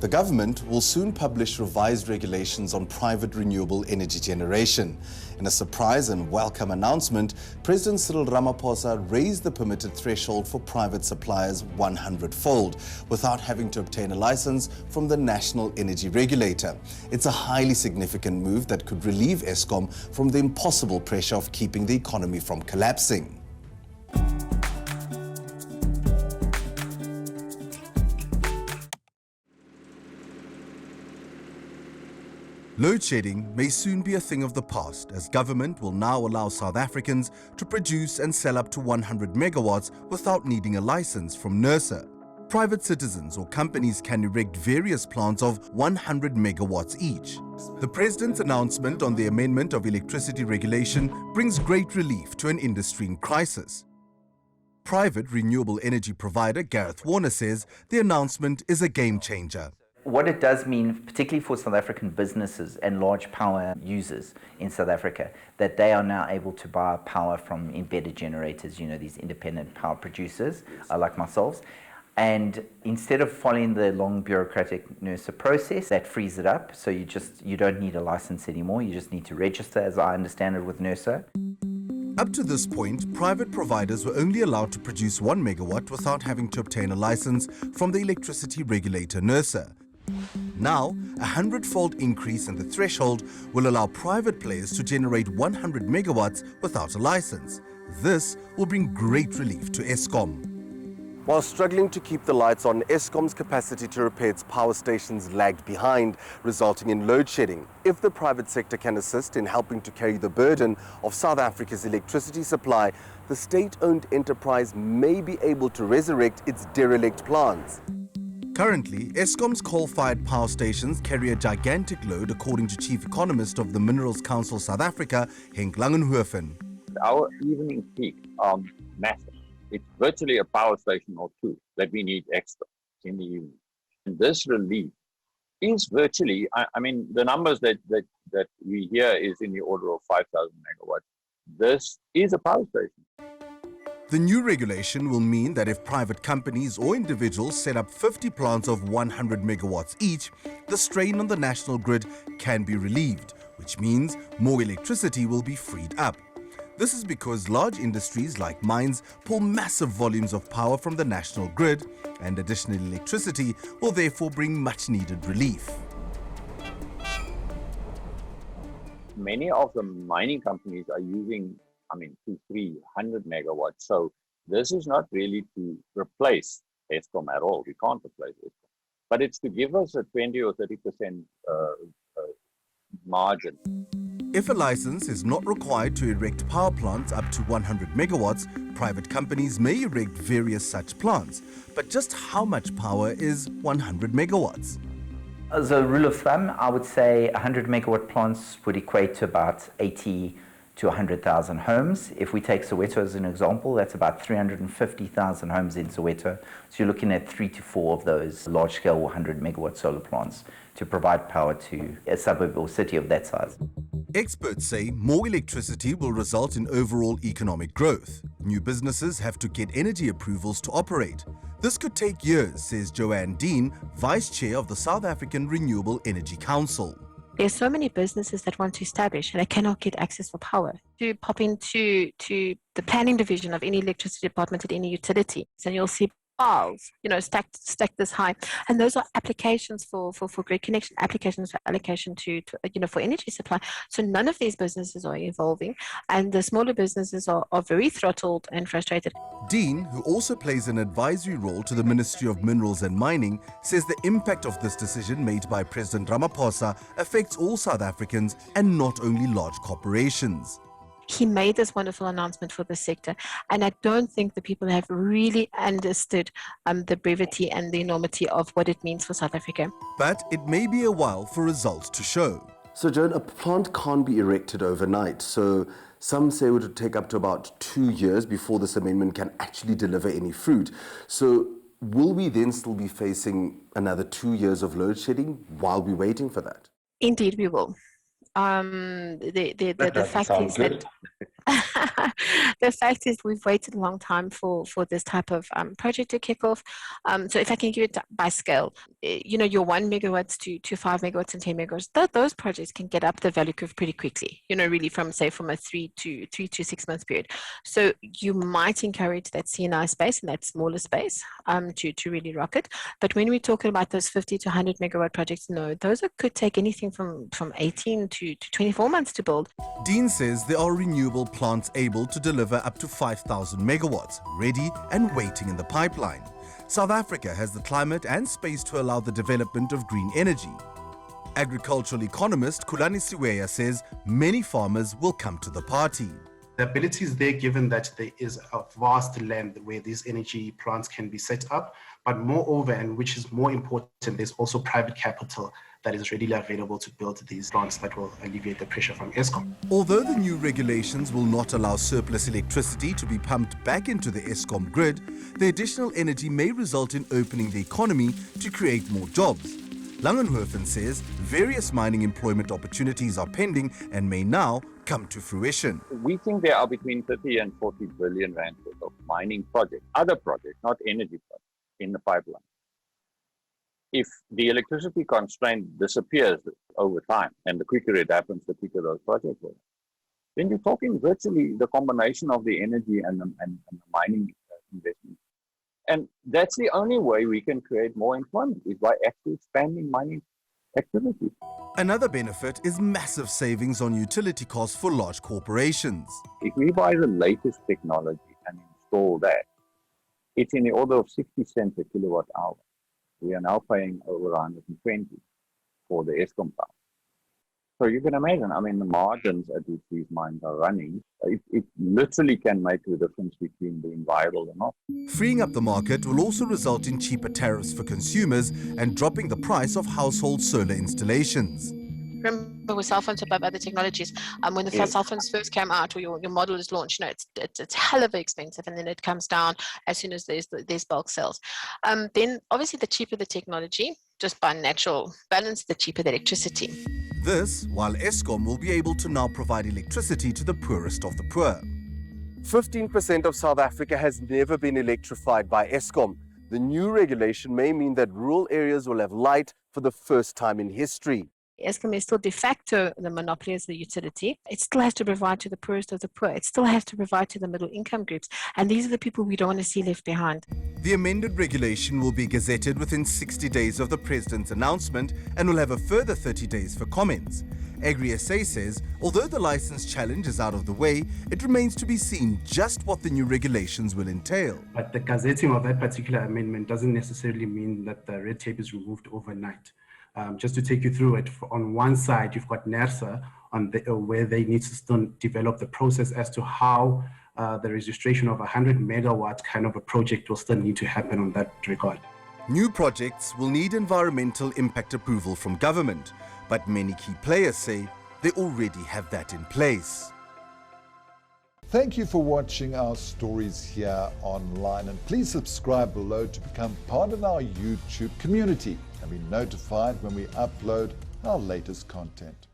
The government will soon publish revised regulations on private renewable energy generation. In a surprise and welcome announcement, President Cyril Ramaphosa raised the permitted threshold for private suppliers 100-fold without having to obtain a license from the National Energy Regulator. It's a highly significant move that could relieve Eskom from the impossible pressure of keeping the economy from collapsing. Load shedding may soon be a thing of the past, as government will now allow South Africans to produce and sell up to 100 megawatts without needing a license from NERSA. Private citizens or companies can erect various plants of 100 megawatts each. The President's announcement on the amendment of electricity regulation brings great relief to an industry in crisis. Private renewable energy provider 𝗀𝗃𝗃𝗀𝗃 says the announcement is a game changer. What it does mean, particularly for South African businesses and large power users in South Africa, that they are now able to buy power from embedded generators, these independent power producers like myself. And instead of following the long bureaucratic NERSA process, that frees it up. So you don't need a license anymore. You just need to register, as I understand it, with NERSA. Up to this point, private providers were only allowed to produce 1 megawatt without having to obtain a license from the electricity regulator NERSA. Now, a 100-fold increase in the threshold will allow private players to generate 100 megawatts without a license. This will bring great relief to Eskom. While struggling to keep the lights on, Eskom's capacity to repair its power stations lagged behind, resulting in load shedding. If the private sector can assist in helping to carry the burden of South Africa's electricity supply, the state-owned enterprise may be able to resurrect its derelict plants. Currently, Eskom's coal-fired power stations carry a gigantic load, according to Chief Economist of the Minerals Council South Africa, 𝗃𝗃𝗃𝗃𝗃. Our evening peak are massive. It's virtually a power station or two that we need extra in the evening. And this relief is virtually, I mean, the numbers that we hear is in the order of 5,000 megawatts. This is a power station. The new regulation will mean that if private companies or individuals set up 50 plants of 100 megawatts each, the strain on the national grid can be relieved, which means more electricity will be freed up. This is because large industries like mines pull massive volumes of power from the national grid, and additional electricity will therefore bring much needed relief. Many of the mining companies are using 200-300 megawatts. So this is not really to replace Eskom at all. We can't replace Eskom. But it's to give us a 20 or 30% margin. If a license is not required to erect power plants up to 100 megawatts, private companies may erect various such plants. But just how much power is 100 megawatts? As a rule of thumb, I would say 100 megawatt plants would equate to about 80 to 100,000 homes. If we take Soweto as an example, that's about 350,000 homes in Soweto. So you're looking at 3 to 4 of those large-scale 100 megawatt solar plants to provide power to a suburb or city of that size. Experts say more electricity will result in overall economic growth. New businesses have to get energy approvals to operate. This could take years, says Joanne Dean, Vice Chair of the South African Renewable Energy Council. There's so many businesses that want to establish and they cannot get access for power. To pop into the planning division of any electricity department at any utility, and you'll see piles, stacked this high. And those are applications for grid connection, applications for allocation to for energy supply. So none of these businesses are evolving, and the smaller businesses are very throttled and frustrated. Dean, who also plays an advisory role to the Ministry of Minerals and Mining, says the impact of this decision made by President Ramaphosa affects all South Africans and not only large corporations. He made this wonderful announcement for the sector, and I don't think the people have really understood the brevity and the enormity of what it means for South Africa. But it may be a while for results to show. So, Joan, a plant can't be erected overnight. So some say it would take up to about 2 years before this amendment can actually deliver any fruit. So will we then still be facing another 2 years of load shedding while we're waiting for that? Indeed, we will. The fact is that The fact is we've waited a long time for this type of project to kick off. So if I can give it by scale, your 1 megawatts to 5 megawatts and 10 megawatts, those projects can get up the value curve pretty quickly, really from a 3 to 6 months period. So you might encourage that C&I space and that smaller space to really rock it. But when we're talking about those 50 to 100 megawatt projects, no, those could take anything from 18 to 24 months to build. Dean says there are renewable plants able to deliver up to 5,000 megawatts, ready and waiting in the pipeline. South Africa has the climate and space to allow the development of green energy. Agricultural economist 𝗀𝗃𝗍𝗂𝘶 says many farmers will come to the party. The ability is there given that there is a vast land where these energy plants can be set up, but moreover, and which is more important, there's also private capital that is readily available to build these plants that will alleviate the pressure from Eskom. Although the new regulations will not allow surplus electricity to be pumped back into the Eskom grid, the additional energy may result in opening the economy to create more jobs. 𝗀𝗃𝗍𝗶𝗴𝗶 says various mining employment opportunities are pending and may now come to fruition. We think there are between 30 and 40 billion rand worth of mining projects, other projects, not energy projects, in the pipeline. If the electricity constraint disappears over time, and the quicker it happens, the quicker those projects will, then you're talking virtually the combination of the energy and the mining investment. And that's the only way we can create more employment, is by actually expanding mining activity. Another benefit is massive savings on utility costs for large corporations. If we buy the latest technology and install that, it's in the order of 60 cents a kilowatt hour. We are now paying over 120 for the Eskom power. So you can imagine, the margins at which these mines are running, it literally can make the difference between being viable or not. Freeing up the market will also result in cheaper tariffs for consumers and dropping the price of household solar installations. Remember with cell phones above other technologies, when the cell phones first came out or your model is launched, it's hell of expensive, and then it comes down as soon as there's bulk sales. Then obviously the cheaper the technology, just by natural balance, the cheaper the electricity. This, while Eskom will be able to now provide electricity to the poorest of the poor. 15% of South Africa has never been electrified by Eskom. The new regulation may mean that rural areas will have light for the first time in history. Eskom is still de facto the monopoly as the utility. It still has to provide to the poorest of the poor. It still has to provide to the middle income groups. And these are the people we don't want to see left behind. The amended regulation will be gazetted within 60 days of the President's announcement and will have a further 30 days for comments. 𝗀𝗃𝗍𝗶𝗴𝗶 says, although the license challenge is out of the way, it remains to be seen just what the new regulations will entail. But the gazetting of that particular amendment doesn't necessarily mean that the red tape is removed overnight. Just to take you through it, on one side, you've got NERSA where they need to still develop the process as to how the registration of 100 megawatt kind of a project will still need to happen on that regard. New projects will need environmental impact approval from government, but many key players say they already have that in place. Thank you for watching our stories here online, and please subscribe below to become part of our YouTube community and be notified when we upload our latest content.